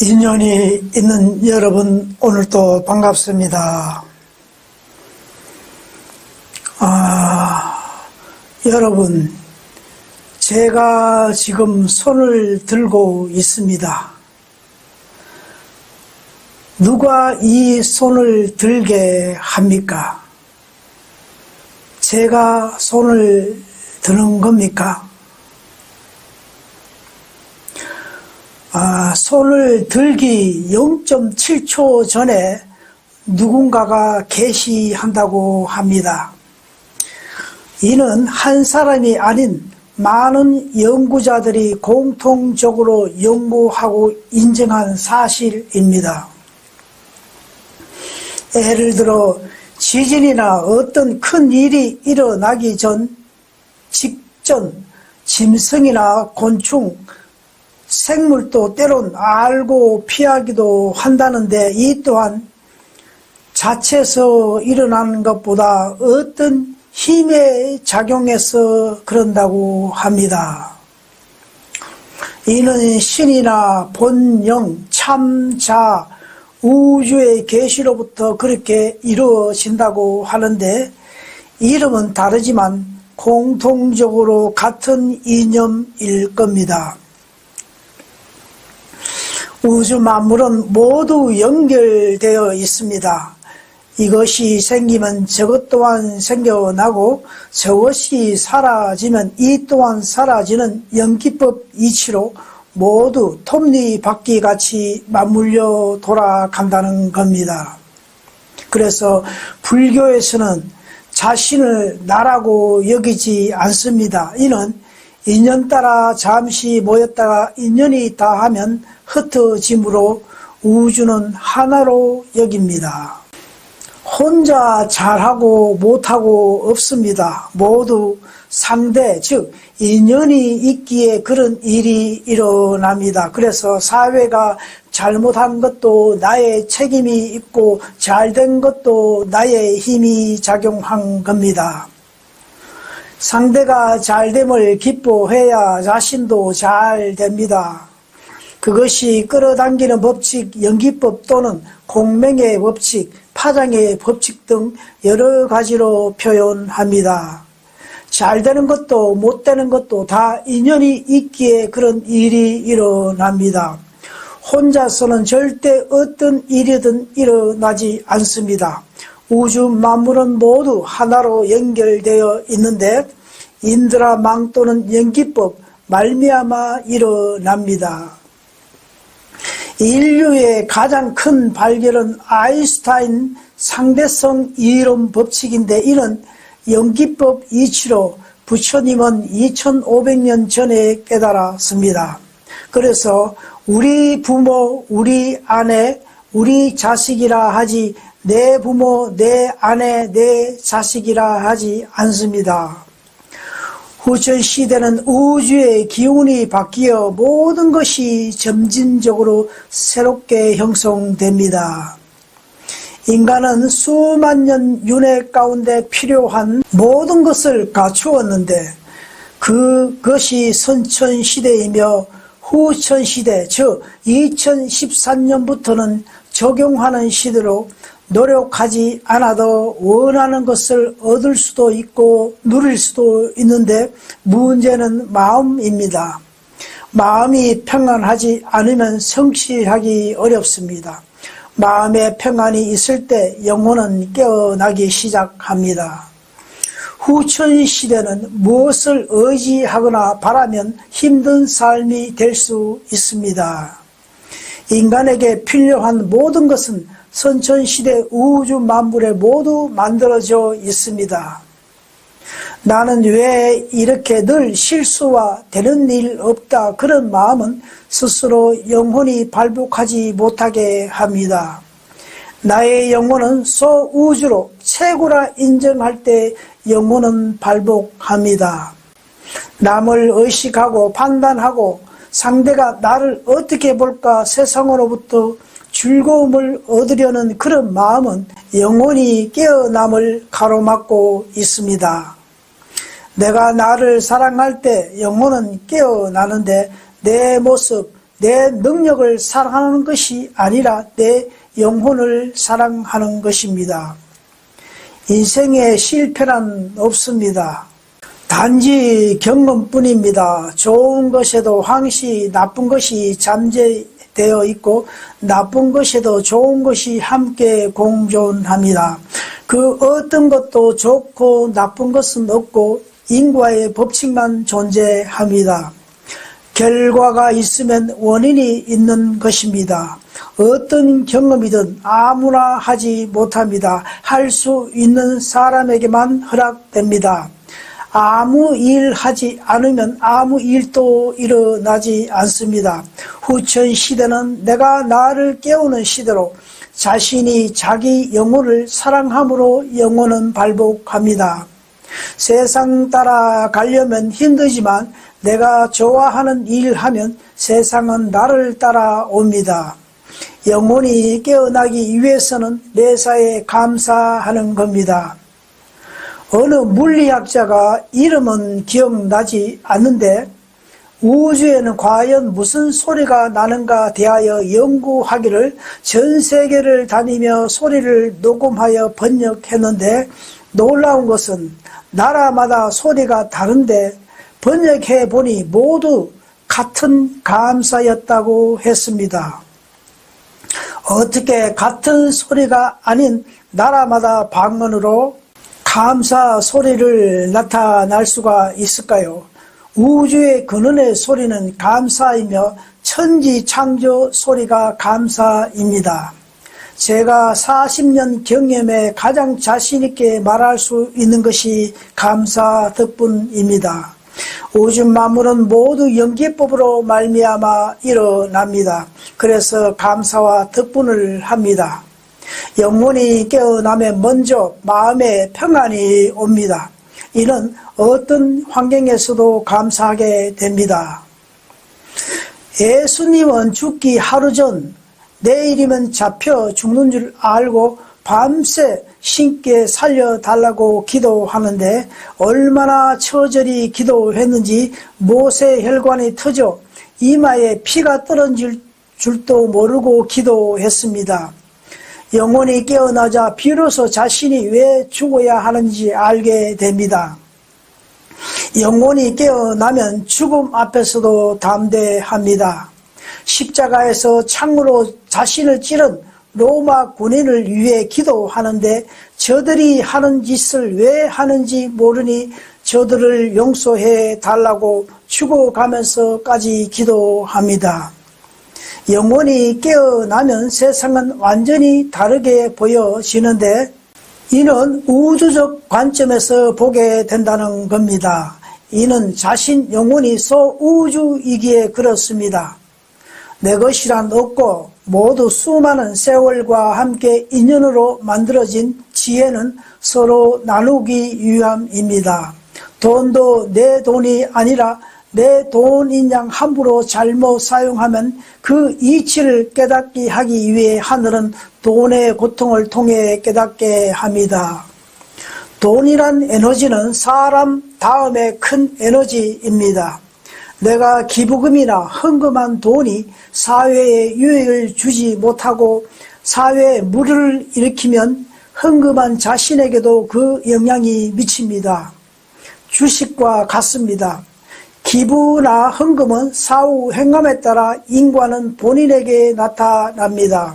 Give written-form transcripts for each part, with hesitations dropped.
인연이 있는 여러분, 오늘도 반갑습니다. 여러분, 제가 지금 손을 들고 있습니다. 누가 이 손을 들게 합니까? 제가 손을 드는 겁니까? 손을 들기 0.7초 전에 누군가가 개시한다고 합니다. 이는 한 사람이 아닌 많은 연구자들이 공통적으로 연구하고 인정한 사실입니다. 예를 들어 지진이나 어떤 큰 일이 일어나기 직전 짐승이나 곤충, 생물도 때론 알고 피하기도 한다는데, 이 또한 자체에서 일어나는 것보다 어떤 힘에 작용해서 그런다고 합니다. 이는 신이나 본영, 참자, 우주의 계시로부터 그렇게 이루어진다고 하는데, 이름은 다르지만 공통적으로 같은 이념일 겁니다. 우주 만물은 모두 연결되어 있습니다. 이것이 생기면 저것 또한 생겨나고, 저것이 사라지면 이 또한 사라지는 연기법 이치로 모두 톱니바퀴 같이 맞물려 돌아간다는 겁니다. 그래서 불교에서는 자신을 나라고 여기지 않습니다. 이는 인연 따라 잠시 모였다가 인연이 다하면 흩어짐으로 우주는 하나로 여깁니다. 혼자 잘하고 못하고 없습니다. 모두 상대, 즉 인연이 있기에 그런 일이 일어납니다. 그래서 사회가 잘못한 것도 나의 책임이 있고 잘된 것도 나의 힘이 작용한 겁니다. 상대가 잘됨을 기뻐해야 자신도 잘 됩니다. 그것이 끌어당기는 법칙, 연기법 또는 공명의 법칙, 파장의 법칙 등 여러 가지로 표현합니다. 잘 되는 것도 못 되는 것도 다 인연이 있기에 그런 일이 일어납니다. 혼자서는 절대 어떤 일이든 일어나지 않습니다. 우주 만물은 모두 하나로 연결되어 있는데, 인드라 망 또는 연기법 말미암아 일어납니다. 인류의 가장 큰 발견은 아인슈타인 상대성 이론 법칙인데, 이는 연기법 이치로 부처님은 2500년 전에 깨달았습니다. 그래서 우리 부모, 우리 아내, 우리 자식이라 하지 내 부모, 내 아내, 내 자식이라 하지 않습니다. 후천시대는 우주의 기운이 바뀌어 모든 것이 점진적으로 새롭게 형성됩니다. 인간은 수만 년 윤회 가운데 필요한 모든 것을 갖추었는데, 그것이 선천시대이며 후천시대, 즉 2013년부터는 적용하는 시대로 노력하지 않아도 원하는 것을 얻을 수도 있고 누릴 수도 있는데, 문제는 마음입니다. 마음이 평안하지 않으면 성취하기 어렵습니다. 마음의 평안이 있을 때 영혼은 깨어나기 시작합니다. 후천시대는 무엇을 의지하거나 바라면 힘든 삶이 될 수 있습니다. 인간에게 필요한 모든 것은 선천시대 우주 만물에 모두 만들어져 있습니다. 나는 왜 이렇게 늘 실수와 되는 일 없다, 그런 마음은 스스로 영혼이 발복하지 못하게 합니다. 나의 영혼은 소우주로 최고라 인정할 때 영혼은 발복합니다. 남을 의식하고 판단하고 상대가 나를 어떻게 볼까 세상으로부터 즐거움을 얻으려는 그런 마음은 영원히 깨어남을 가로막고 있습니다. 내가 나를 사랑할 때 영혼은 깨어나는데 내 모습, 내 능력을 사랑하는 것이 아니라 내 영혼을 사랑하는 것입니다. 인생에 실패란 없습니다. 단지 경험뿐입니다. 좋은 것에도 항시 나쁜 것이 잠재되어 있고 나쁜 것에도 좋은 것이 함께 공존합니다. 그 어떤 것도 좋고 나쁜 것은 없고 인과의 법칙만 존재합니다. 결과가 있으면 원인이 있는 것입니다. 어떤 경험이든 아무나 하지 못합니다. 할 수 있는 사람에게만 허락됩니다. 아무 일 하지 않으면 아무 일도 일어나지 않습니다. 후천 시대는 내가 나를 깨우는 시대로 자신이 자기 영혼을 사랑함으로 영혼은 발복합니다. 세상 따라가려면 힘들지만 내가 좋아하는 일 하면 세상은 나를 따라옵니다. 영혼이 깨어나기 위해서는 매사에 감사하는 겁니다. 어느 물리학자가 이름은 기억나지 않는데 우주에는 과연 무슨 소리가 나는가 대하여 연구하기를 전 세계를 다니며 소리를 녹음하여 번역했는데 놀라운 것은 나라마다 소리가 다른데 번역해 보니 모두 같은 감사였다고 했습니다. 어떻게 같은 소리가 아닌 나라마다 방언으로 감사 소리를 나타날 수가 있을까요? 우주의 근원의 소리는 감사이며 천지 창조 소리가 감사입니다. 제가 40년 경험에 가장 자신있게 말할 수 있는 것이 감사 덕분입니다. 우주 만물은 모두 연기법으로 말미암아 일어납니다. 그래서 감사와 덕분을 합니다. 영혼이 깨어나면 먼저 마음에 평안이 옵니다. 이는 어떤 환경에서도 감사하게 됩니다. 예수님은 죽기 하루 전 내일이면 잡혀 죽는 줄 알고 밤새 신께 살려달라고 기도하는데 얼마나 처절히 기도했는지 못의 혈관이 터져 이마에 피가 떨어질 줄도 모르고 기도했습니다. 영혼이 깨어나자 비로소 자신이 왜 죽어야 하는지 알게 됩니다. 영혼이 깨어나면 죽음 앞에서도 담대합니다. 십자가에서 창으로 자신을 찌른 로마 군인을 위해 기도하는데 저들이 하는 짓을 왜 하는지 모르니 저들을 용서해 달라고 죽어가면서까지 기도합니다. 영혼이 깨어나면 세상은 완전히 다르게 보여지는데 이는 우주적 관점에서 보게 된다는 겁니다. 이는 자신 영혼이 소우주이기에 그렇습니다. 내 것이란 없고 모두 수많은 세월과 함께 인연으로 만들어진 지혜는 서로 나누기 위함입니다. 돈도 내 돈이 아니라 내 돈인 양 함부로 잘못 사용하면 그 이치를 깨닫게 하기 위해 하늘은 돈의 고통을 통해 깨닫게 합니다. 돈이란 에너지는 사람 다음에 큰 에너지입니다. 내가 기부금이나 헌금한 돈이 사회에 유익을 주지 못하고 사회에 무리를 일으키면 헌금한 자신에게도 그 영향이 미칩니다. 주식과 같습니다. 기부나 헌금은 사후 행함에 따라 인과는 본인에게 나타납니다.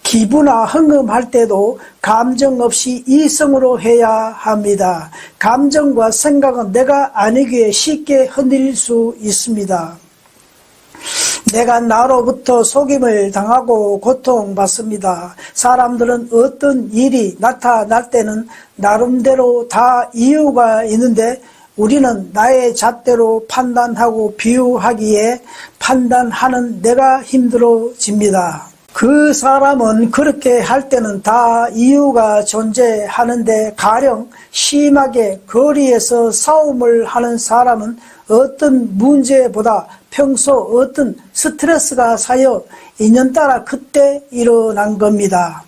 기부나 헌금할 때도 감정 없이 이성으로 해야 합니다. 감정과 생각은 내가 아니기에 쉽게 흔들릴 수 있습니다. 내가 나로부터 속임을 당하고 고통받습니다. 사람들은 어떤 일이 나타날 때는 나름대로 다 이유가 있는데 우리는 나의 잣대로 판단하고 비유하기에 판단하는 내가 힘들어집니다. 그 사람은 그렇게 할 때는 다 이유가 존재하는데 가령 심하게 거리에서 싸움을 하는 사람은 어떤 문제보다 평소 어떤 스트레스가 쌓여 인연따라 그때 일어난 겁니다.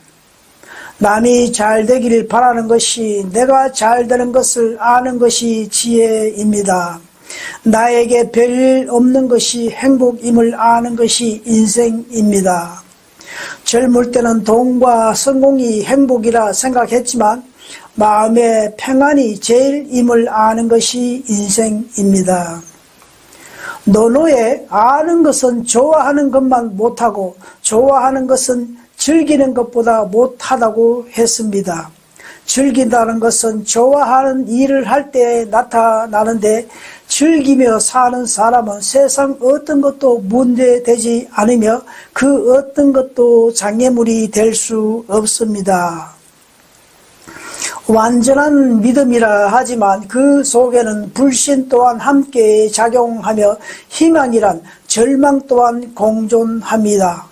남이 잘 되기를 바라는 것이 내가 잘 되는 것을 아는 것이 지혜입니다. 나에게 별일 없는 것이 행복임을 아는 것이 인생입니다. 젊을 때는 돈과 성공이 행복이라 생각했지만 마음의 평안이 제일임을 아는 것이 인생입니다. 노노에 아는 것은 좋아하는 것만 못하고 좋아하는 것은 즐기는 것보다 못하다고 했습니다. 즐긴다는 것은 좋아하는 일을 할 때 나타나는데 즐기며 사는 사람은 세상 어떤 것도 문제되지 않으며 그 어떤 것도 장애물이 될 수 없습니다. 완전한 믿음이라 하지만 그 속에는 불신 또한 함께 작용하며 희망이란 절망 또한 공존합니다.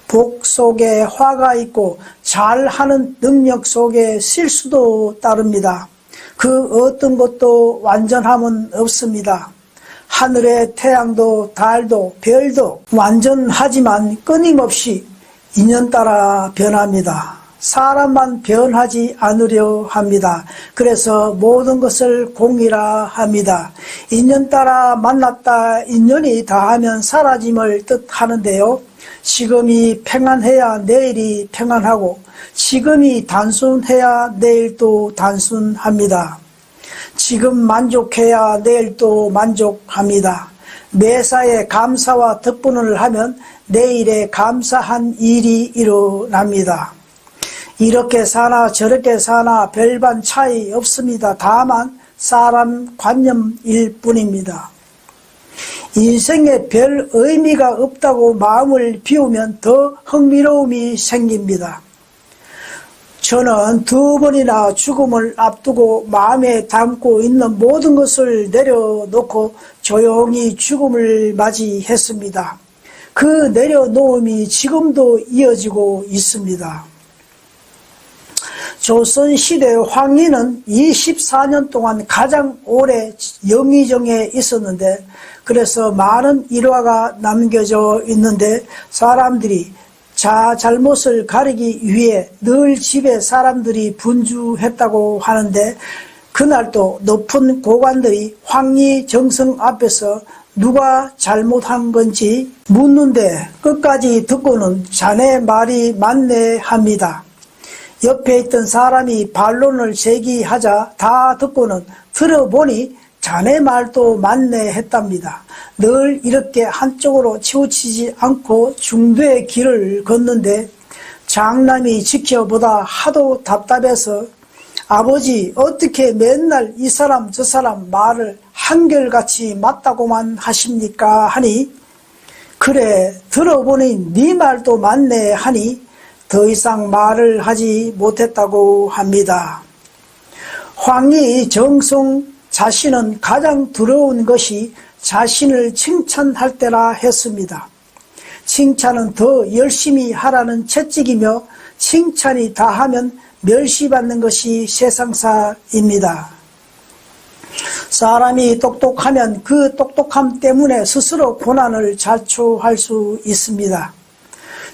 복 속에 화가 있고 잘하는 능력 속에 실수도 따릅니다. 그 어떤 것도 완전함은 없습니다. 하늘의 태양도 달도 별도 완전하지만 끊임없이 인연 따라 변합니다. 사람만 변하지 않으려 합니다. 그래서 모든 것을 공이라 합니다. 인연 따라 만났다 인연이 다하면 사라짐을 뜻하는데요. 지금이 평안해야 내일이 평안하고 지금이 단순해야 내일도 단순합니다. 지금 만족해야 내일도 만족합니다. 매사에 감사와 덕분을 하면 내일에 감사한 일이 일어납니다. 이렇게 사나 저렇게 사나 별반 차이 없습니다. 다만 사람 관념일 뿐입니다. 인생에 별 의미가 없다고 마음을 비우면 더 흥미로움이 생깁니다. 저는 2번이나 죽음을 앞두고 마음에 담고 있는 모든 것을 내려놓고 조용히 죽음을 맞이했습니다. 그 내려놓음이 지금도 이어지고 있습니다. 조선시대 황희는 24년 동안 가장 오래 영의정에 있었는데 그래서 많은 일화가 남겨져 있는데 사람들이 잘못을 가리기 위해 늘 집에 사람들이 분주했다고 하는데 그날도 높은 고관들이 황희 정성 앞에서 누가 잘못한 건지 묻는데 끝까지 듣고는 자네 말이 맞네 합니다. 옆에 있던 사람이 반론을 제기하자 다 듣고는 들어보니 자네 말도 맞네 했답니다. 늘 이렇게 한쪽으로 치우치지 않고 중도의 길을 걷는데 장남이 지켜보다 하도 답답해서 아버지 어떻게 맨날 이 사람 저 사람 말을 한결같이 맞다고만 하십니까 하니 그래 들어보니 네 말도 맞네 하니 더 이상 말을 하지 못했다고 합니다. 황희 정성 자신은 가장 두려운 것이 자신을 칭찬할 때라 했습니다. 칭찬은 더 열심히 하라는 채찍이며 칭찬이 다하면 멸시받는 것이 세상사입니다. 사람이 똑똑하면 그 똑똑함 때문에 스스로 고난을 자초할 수 있습니다.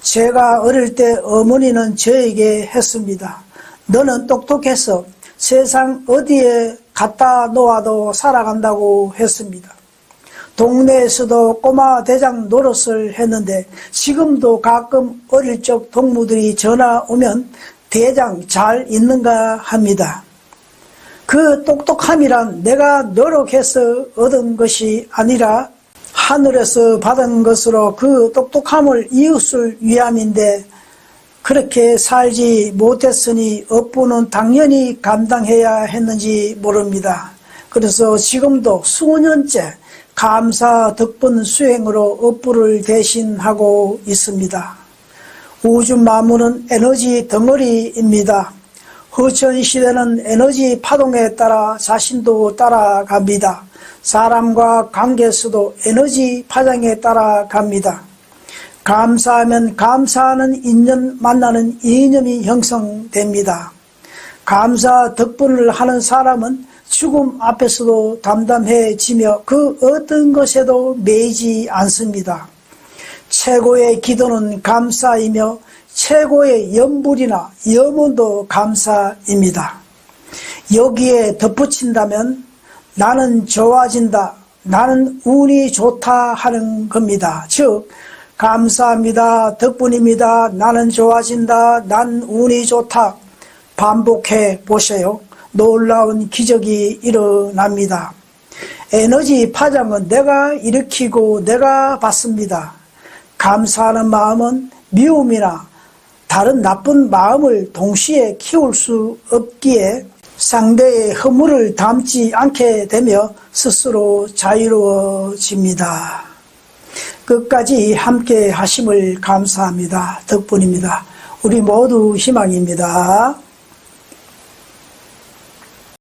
제가 어릴 때 어머니는 저에게 했습니다. 너는 똑똑해서 세상 어디에 갖다 놓아도 살아간다고 했습니다. 동네에서도 꼬마 대장 노릇을 했는데 지금도 가끔 어릴 적 동무들이 전화 오면 대장 잘 있는가 합니다. 그 똑똑함이란 내가 노력해서 얻은 것이 아니라 하늘에서 받은 것으로 그 똑똑함을 이웃을 위함인데 그렇게 살지 못했으니 업부는 당연히 감당해야 했는지 모릅니다. 그래서 지금도 수년째 감사 덕분 수행으로 업부를 대신하고 있습니다. 우주 만물은 에너지 덩어리입니다. 허천시대는 에너지 파동에 따라 자신도 따라갑니다. 사람과 관계에서도 에너지 파장에 따라갑니다. 감사하면 감사하는 인연 만나는 이념이 형성됩니다. 감사 덕분을 하는 사람은 죽음 앞에서도 담담해지며 그 어떤 것에도 매이지 않습니다. 최고의 기도는 감사이며 최고의 염불이나 염원도 감사입니다. 여기에 덧붙인다면 나는 좋아진다, 나는 운이 좋다 하는 겁니다. 즉 감사합니다. 덕분입니다. 나는 좋아진다. 난 운이 좋다. 반복해 보세요. 놀라운 기적이 일어납니다. 에너지 파장은 내가 일으키고 내가 받습니다. 감사하는 마음은 미움이나 다른 나쁜 마음을 동시에 키울 수 없기에 상대의 허물을 담지 않게 되며 스스로 자유로워집니다. 끝까지 함께 하심을 감사합니다. 덕분입니다. 우리 모두 희망입니다.